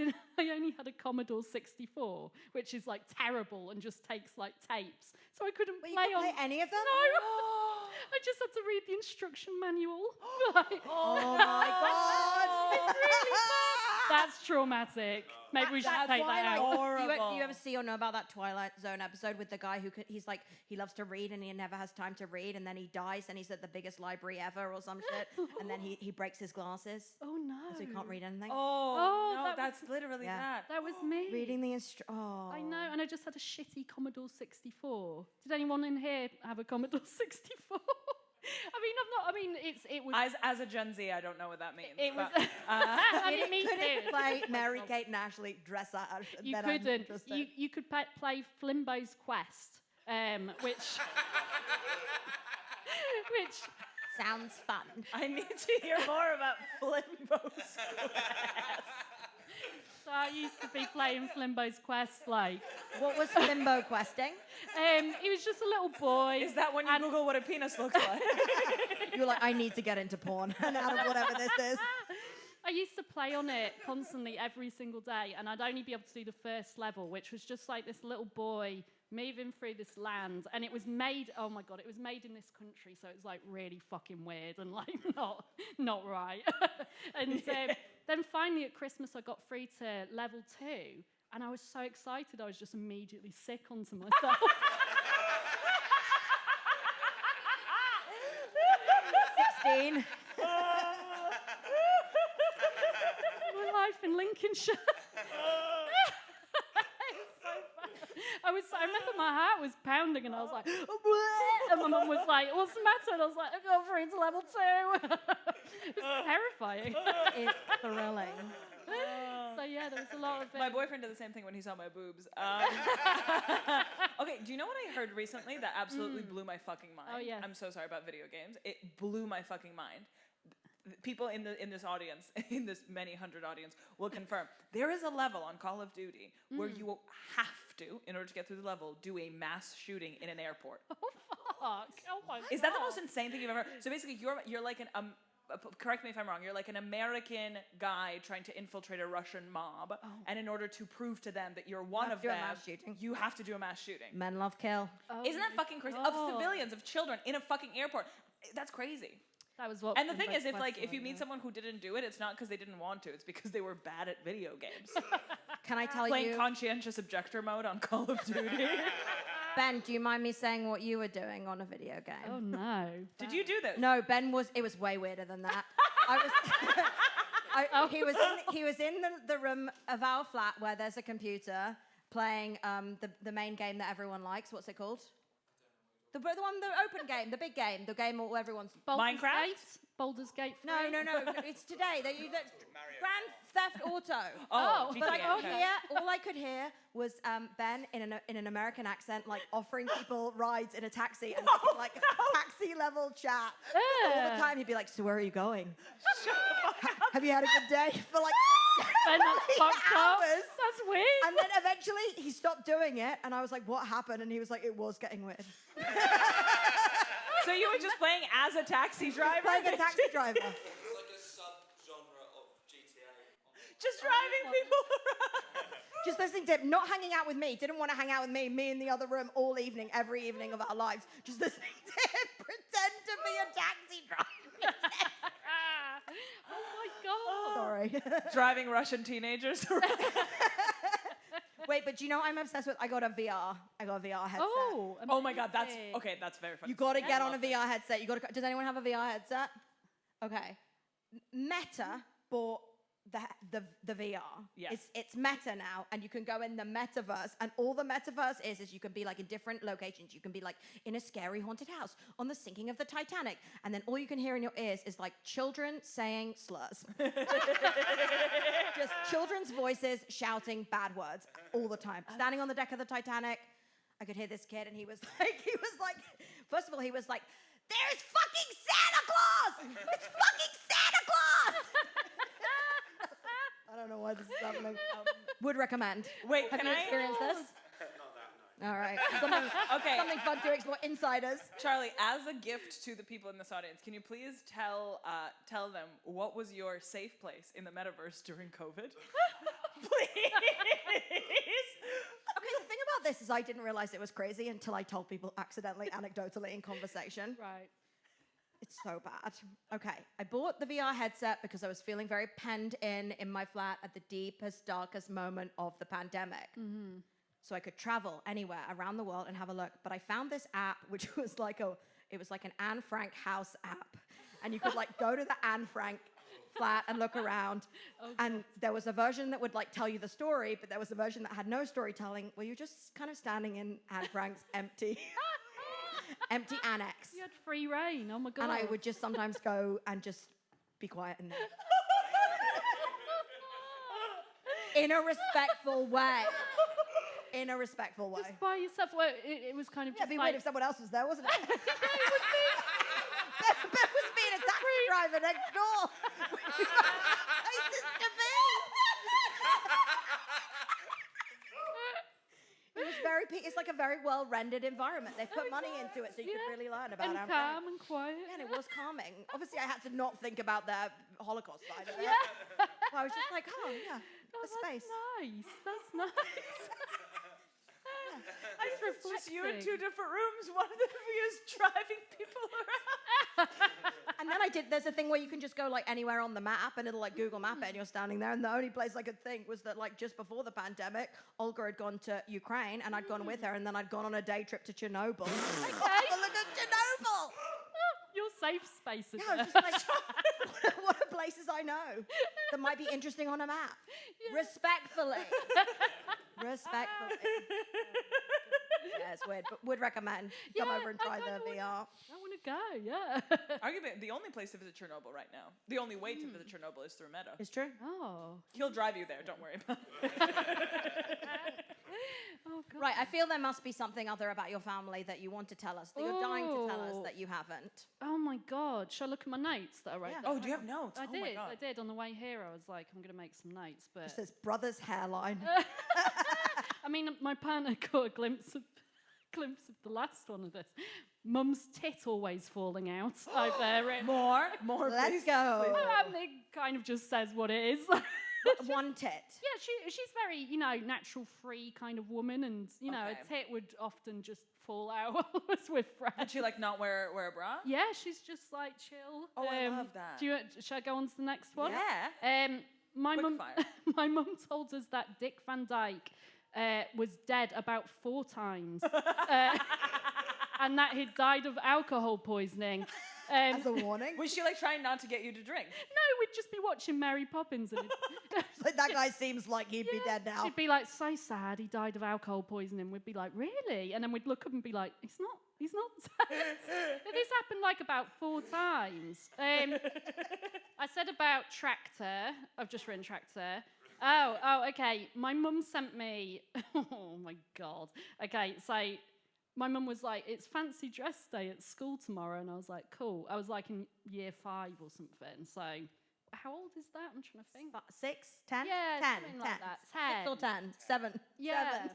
only had a Commodore 64, which is like terrible and just takes like tapes. So I couldn't play you couldn't play any of them? No. I just had to read the instruction manual. Oh my God. It's really bad. That's traumatic. Maybe we should take that out. Do you ever see or know about that Twilight Zone episode with the guy who he loves to read and he never has time to read and then he dies and he's at the biggest library ever or some shit and then he breaks his glasses. Oh no. So he can't read anything. Oh no, that's literally that. That was me. Reading the I know, and I just had a shitty Commodore 64. Did anyone in here have a Commodore 64? It was... As a Gen Z, I don't know what that means. It was... I didn't mean to. Play Mary-Kate and Ashley Dressage. You couldn't. You could play Flimbo's Quest, which... which... Sounds fun. I need to hear more about Flimbo's Quest. So I used to be playing Flimbo's Quest, like... What was Flimbo questing? He was just a little boy. Is that when you Google what a penis looks like? You were like, I need to get into porn and out of whatever this is. I used to play on it constantly every single day, and I'd only be able to do the first level, which was just like this little boy moving through this land, and it was made, oh my God, it was made in this country, so it was like really fucking weird and like not right. And then finally at Christmas I got through to level 2, and I was so excited I was just immediately sick onto myself. 16. My life in Lincolnshire. It's so funny. I remember my heart was pounding and I was like, and my mum was like, what's the matter? And I was like, I got through to level 2. It was terrifying. It's thrilling. So yeah, there was a lot of My boyfriend did the same thing when he saw my boobs. Okay, do you know what I heard recently that absolutely blew my fucking mind? Oh, yes. I'm so sorry about video games. It blew my fucking mind. People in this audience, in this many hundred audience, will confirm there is a level on Call of Duty where you have to, in order to get through the level, do a mass shooting in an airport. Oh fuck! Oh my Is that the most insane thing you've ever? So basically, you're like an correct me if I'm wrong. You're like an American guy trying to infiltrate a Russian mob, and in order to prove to them that you're one of do a them, mass shooting. you have to do a mass shooting. Men love kill. Oh Isn't that my fucking crazy? God. Of civilians, of children in a fucking airport. That's crazy. That was what. And the thing is, if you yeah. meet someone who didn't do it, it's not because they didn't want to. It's because they were bad at video games. Can I tell Playing you, conscientious objector mode on Call of Duty. Ben, do you mind me saying what you were doing on a video game? Oh no! Did you do this? No, Ben was. It was way weirder than that. He was in the room of our flat where there's a computer playing the main game that everyone likes. What's it called? The open game, the big game, the game where everyone's. Baldur's Minecraft? Gate? Baldur's Gate 3? No, it's today. Grand Theft Auto. Oh, But I GTA, could okay. hear, all I could hear was Ben in an American accent, like offering people rides in a taxi and making, like taxi level chat. All the time he'd be like, "So where are you going? Have you had a good day?" For like Ben, that's fucked up. hours. That's weird. And then eventually he stopped doing it, and I was like, "What happened?" And he was like, "It was getting weird." So you were just playing as a taxi driver? Playing a taxi driver. It's like a sub-genre of GTA. Just driving people around. Just listening to him, not hanging out with me. Didn't want to hang out with me in the other room all evening, every evening of our lives. Just listening to him pretend to be a taxi driver. Oh my god. Sorry. Driving Russian teenagers around. Wait, but do you know what I'm obsessed with? I got a VR headset. Oh my god, that's amazing. okay. That's very funny. You got to get on a VR headset. Does anyone have a VR headset? Okay. Meta bought the VR. Yes. It's Meta now, and you can go in the metaverse, and all the metaverse is you can be like in different locations. You can be like in a scary haunted house on the sinking of the Titanic, and then all you can hear in your ears is like children saying slurs. Just children's voices shouting bad words all the time. Standing on the deck of the Titanic, I could hear this kid, and he was like, first of all, he was like, "There's fucking Santa Claus! It's fucking Santa Claus!" I don't know why this is happening. Would recommend. Wait, Have can you I? experienced this? All right. Something fun to explore. Insiders. Charlie, as a gift to the people in this audience, can you please tell them what was your safe place in the metaverse during COVID? Please. Okay, the thing about this is I didn't realize it was crazy until I told people accidentally, anecdotally in conversation. Right. It's so bad. Okay, I bought the VR headset because I was feeling very penned in my flat at the deepest, darkest moment of the pandemic. Mm-hmm. So I could travel anywhere around the world and have a look. But I found this app, which was like an Anne Frank house app. And you could like go to the Anne Frank flat and look around. And there was a version that would like tell you the story, but there was a version that had no storytelling where you're just kind of standing in Anne Frank's empty annex. You had free reign. Oh my god. And I would just sometimes go and just be quiet in there. In a respectful way. In a respectful way. Just by yourself. Well, it was kind of Yeah, just it'd be like... weird if someone else was there, wasn't it? It would be. Ben was being a taxi driver next door. Places to be. It's like a very well rendered environment. They put money into it so you could really learn about and Anne calm Frank. and quiet. Yeah, and it was calming. Obviously, I had to not think about the Holocaust side of it. Yeah. So I was just like, oh, yeah, Oh, the space. That's nice. That's nice. That's reflecting. Just you in two different rooms. One of them is driving people around. And then there's a thing where you can just go like anywhere on the map and it'll like Google Map it and you're standing there. And the only place I could think was that like just before the pandemic, Olga had gone to Ukraine and I'd gone with her and then I'd gone on a day trip to Chernobyl. Like, have a look at Chernobyl! You're safe space is Yeah, I was there? just like, what are places I know that might be interesting on a map? Respectfully. Respectfully. Yeah, it's weird, but would recommend. Come Yeah, over and I try kinda the VR. I want to go, yeah. Arguably, the only place to visit Chernobyl right now, the only way to visit Chernobyl is through Meadow. It's true. Oh. He'll drive you there, don't worry about it. Oh, God. Right, I feel there must be something other about your family that you want to tell us, that you're dying to tell us Oh. that you haven't. Oh, my God. Shall I look at my notes that I wrote Yeah. down? Oh, do you have notes? I Oh my did. God. I did. On the way here, I was like, I'm going to make some notes. It But says brother's hairline. I mean, my partner caught a glimpse of the last one of this. Mum's tit always falling out. I've written. More, Let's please. go. It kind of just says what it is. One tit. Yeah, she's very, natural free kind of woman, and Okay. a tit would often just fall out while I was with Did friends. she like not wear a bra? Yeah, she's just like chill. Oh, I love that. Should I go on to the next one? Yeah. My Quick mum, fire. my mum told us that Dick Van Dyke was dead about 4 times, and that he'd died of alcohol poisoning. As a warning. Was she like trying not to get you to drink? No, we'd just be watching Mary Poppins, and Like, that guy seems like he'd be dead now. she'd be like, "So sad, he died of alcohol poisoning." We'd be like, "Really?" And then we'd look up and be like, "He's not dead." But this happened like about 4 times. I said about tractor. I've just written tractor. Oh, okay. My mum sent me. Oh my God. Okay, so my mum was like, "It's fancy dress day at school tomorrow," and I was like, "Cool." I was like in year 5 or something. So, how old is that? I'm trying to think. 6, 10? Yeah, 10. something 10. like that. 6 or 10. 10. 7. Yeah. 7.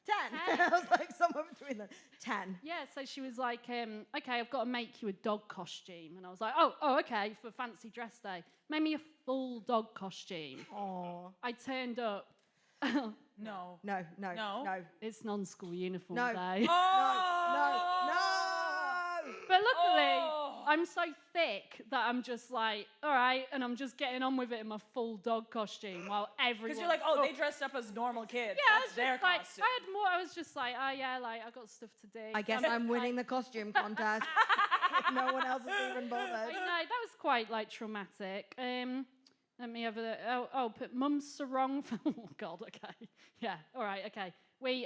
10. 10. I was like somewhere between them. 10. Yeah, so she was like, "Okay, I've got to make you a dog costume," and I was like, "Oh, okay, for fancy dress day, make me a full dog costume." Aww. I turned up. No. No, no, No. no. It's non-school uniform No. day. Oh! No! But luckily, Oh! I'm so thick that I'm just like, all right, and I'm just getting on with it in my full dog costume while everyone. Because you're like, oh, they dressed up as normal kids. Yeah, I That's was their just like, costume. I was just like, oh yeah, like I got stuff to do. I guess I'm winning the costume contest. No one else is even bothered. That was quite like traumatic. Let me have a put mum's sarong. Oh God, okay, yeah, all right, okay.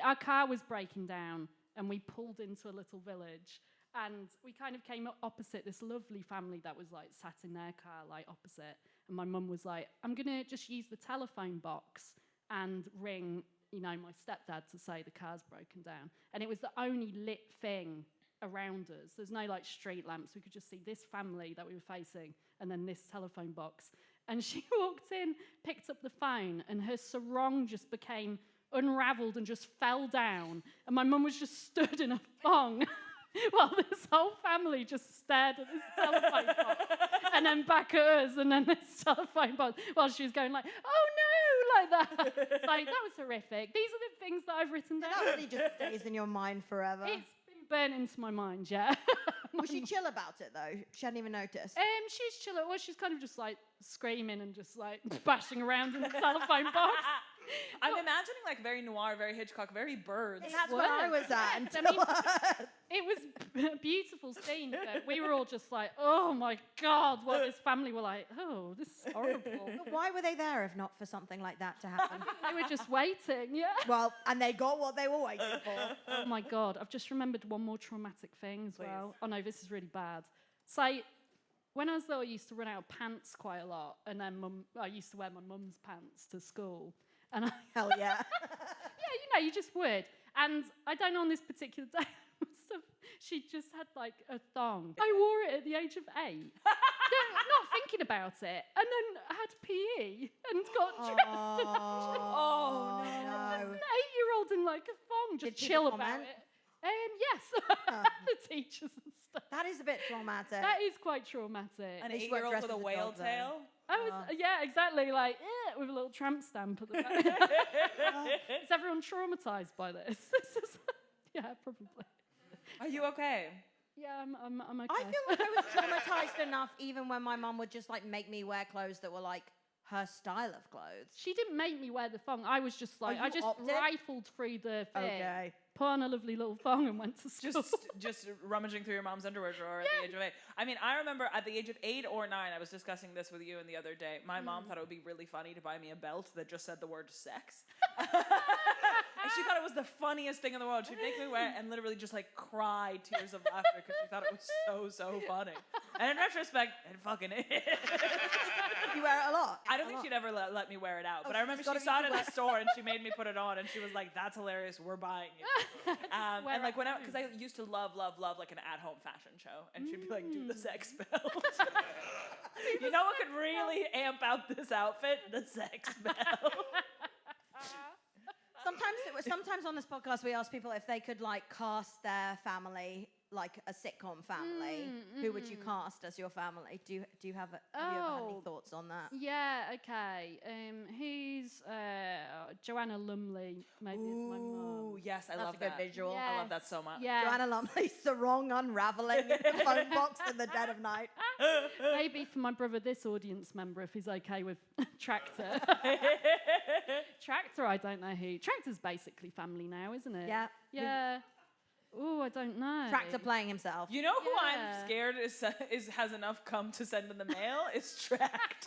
Our car was breaking down, and we pulled into a little village, and we kind of came opposite this lovely family that was like sat in their car, like opposite. And my mum was like, "I'm gonna just use the telephone box and ring, my stepdad to say the car's broken down." And it was the only lit thing around us. There's no like street lamps. We could just see this family that we were facing, and then this telephone box. And she walked in, picked up the phone, and her sarong just became unraveled and just fell down. And my mum was just stood in a thong while this whole family just stared at this telephone box, and then back at us, and then this telephone box, while she was going like, "Oh no," like that. So that was horrific. These are the things that I've written down. That really just stays in your mind forever. It's been burnt into my mind, yeah. Was she chill about it though? She hadn't even noticed. She's chill. Well, she's kind of just like screaming and just like bashing around in the telephone box. I'm imagining like very noir, very Hitchcock, very birds. And that's where I was at I until mean, it was a beautiful scene, but we were all just like, "Oh my God," while this family were like, "Oh, this is horrible." Why were they there if not for something like that to happen? They were just waiting, yeah. Well, and they got what they were waiting for. Oh my God, I've just remembered one more traumatic thing as well. Oh no, this is really bad. So, when I was little, I used to run out of pants quite a lot, and then I used to wear my mum's pants to school. And Hell yeah. yeah, you just would. And I don't know, on this particular day, she just had like a thong. I wore it at the age of 8. Not thinking about it. And then I had PE and got dressed. Oh, no. Just an 8-year-old in like a thong, just Did people chill about comment? it. Yes, the teachers and stuff. That is a bit traumatic. That is quite traumatic. An least you weren't 8-year-old dressed with a as a whale dog, though. tail. I was, yeah, exactly, like, with a little tramp stamp at the back. Is everyone traumatized by this? This is, yeah, probably. Are you okay? Yeah, I'm okay. I feel like I was traumatized enough even when my mum would just like make me wear clothes that were like her style of clothes. She didn't make me wear the thong. I was just like, you I just opted? rifled through the thing, Okay. put on a lovely little thong and went to school. Just rummaging through your mom's underwear drawer at the age of 8. I mean, I remember at the age of 8 or 9, I was discussing this with you the other day. My mom thought it would be really funny to buy me a belt that just said the word sex. And she thought it was the funniest thing in the world. She'd make me wear it and literally just like cry tears of laughter because she thought it was so funny. And in retrospect, it fucking is. You wear it a lot. I don't think she'd ever let me wear it out. But I remember she's she gotta saw it be in the store and she made me put it on and she was like, "That's hilarious. We're buying it." And like because I used to love like an at-home fashion show, and she'd be like, "Do the sex belt." You know what could really amp out this outfit? The sex belt. Sometimes on this podcast we ask people if they could like cast their family like a sitcom family. Who would you cast as your family? Do you have you ever had any thoughts on that? Yeah, okay. Who's Joanna Lumley? Maybe is my mum. Ooh, yes, I love That's a good that. visual. I love that so much. Yeah. Joanna Lumley's sarong unraveling in the phone box in the dead of night. Maybe for my brother, this audience member, if he's okay with Tractor. Tractor, I don't know who. Tractor's basically family now, isn't it? Yeah. Yeah. Ooh, I don't know. Tractor playing himself. You know who I'm Yeah. scared has enough cum to send in the mail? Is Tract.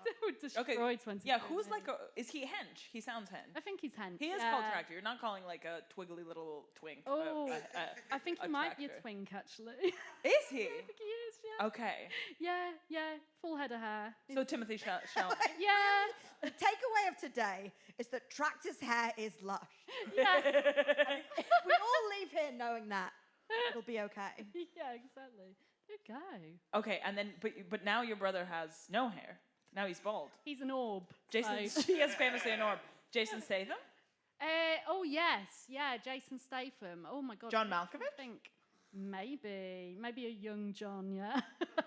They would destroy 20. Yeah, who's like is he hench? He sounds hench. I think he's hench. He is yeah. called Tractor. You're not calling like a twiggly little twink. Oh, I think he might be a tractor. twink, actually. Is he? I think he is, yeah. Okay. Yeah, full head of hair. So Timothy Shelton. Yeah, The takeaway of today is that Tractor's hair is lush. yeah. If we all leave here knowing that, it'll be okay. Yeah, exactly. There you go. Okay, and then but now your brother has no hair. Now he's bald. He's an orb. Jason, so- he is famously an orb. Jason Statham? Oh, yes. Yeah, Jason Statham. Oh, my God. John I Malkovich? think maybe a young John, yeah.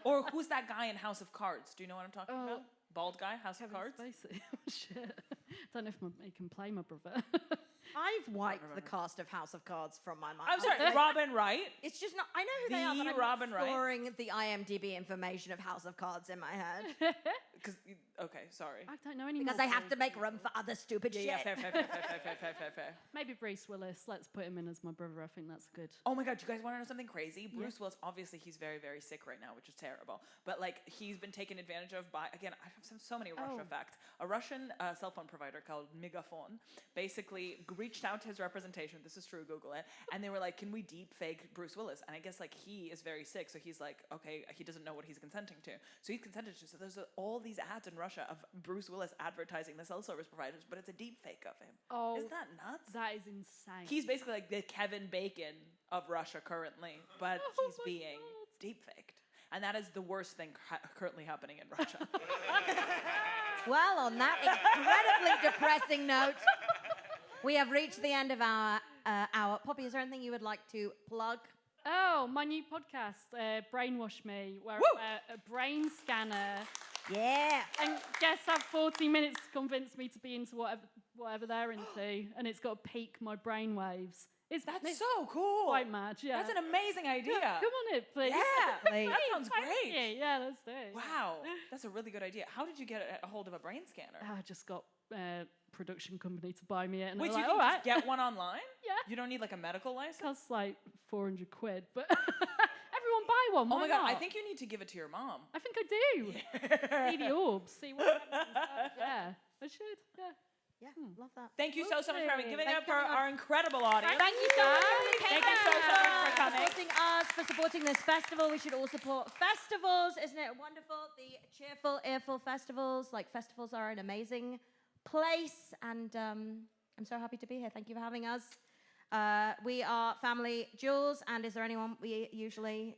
Or who's that guy in House of Cards? Do you know what I'm talking Oh. about? Bald guy, House of Kevin Cards? Spacey. Oh, shit. Don't know if he can play my brother. I've wiped the cast of House of Cards from my mind. I'm sorry, Robin Wright? It's just not. I know who they are, but The I'm Robin not Wright? storing the IMDb information of House of Cards in my head Okay, sorry. I don't know any because more I have to Bald make people. room for other stupid shit. Yeah, fair. Maybe Bruce Willis. Let's put him in as my brother. I think that's good. Oh my God, you guys want to know something crazy? Bruce Willis, obviously he's very, very sick right now, which is terrible. But like he's been taken advantage of by, again, I have so many Russia facts. A Russian cell phone provider called Megafon basically reached out to his representation, this is true, Google it, and they were like, can we deep fake Bruce Willis? And I guess like he is very sick, so he's like, okay, he doesn't know what he's consenting to. So he's consented to, so there's all these ads in Russia of Bruce Willis advertising the cell service providers, but it's a deep fake of him. Oh, Isn't that nuts? that is insane. He's basically like the Kevin Bacon of Russia currently, but Oh he's my being God. deep-faked. And that is the worst thing currently happening in Russia. Well, on that incredibly depressing note, we have reached the end of our hour. Poppy, is there anything you would like to plug? Oh, my new podcast, Brainwash Me, where Woo! I wear a brain scanner Yeah. and guests have 40 minutes to convince me to be into whatever they're into, and it's got to peak my brain waves. It's so cool. quite mad, yeah. That's an amazing idea. Yeah, come on it, please. Yeah, Please. that sounds Thank great. you. Yeah, let's do it. Wow, that's a really good idea. How did you get a hold of a brain scanner? I just got a production company to buy me it, and Wait, they're so you like, can all right. just get one online? Yeah. You don't need like a medical license? Costs like 400 quid, but everyone buy one. Oh why my God, I not? think you need to give it to your mom. I think I do. See the orbs, see what happens. Yeah, I should. Yeah. Yeah, love that. Thank you so much for having. Give it Thank up you for very much. our incredible audience. Thank you guys. Thank you so much for coming. Supporting us, for supporting this festival. We should all support festivals. Isn't it wonderful? The Cheerful, Earful festivals. Like, festivals are an amazing place. And I'm so happy to be here. Thank you for having us. We are family Jules. And is there anyone we usually...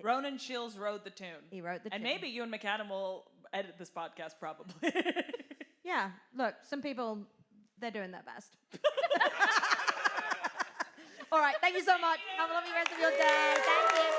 Ronan Shields wrote the tune. He wrote the tune. And maybe you and McAdam will edit this podcast, probably. Yeah, look, some people, they're doing their best. All right, thank you so much. Have a lovely rest of your day. Thank you.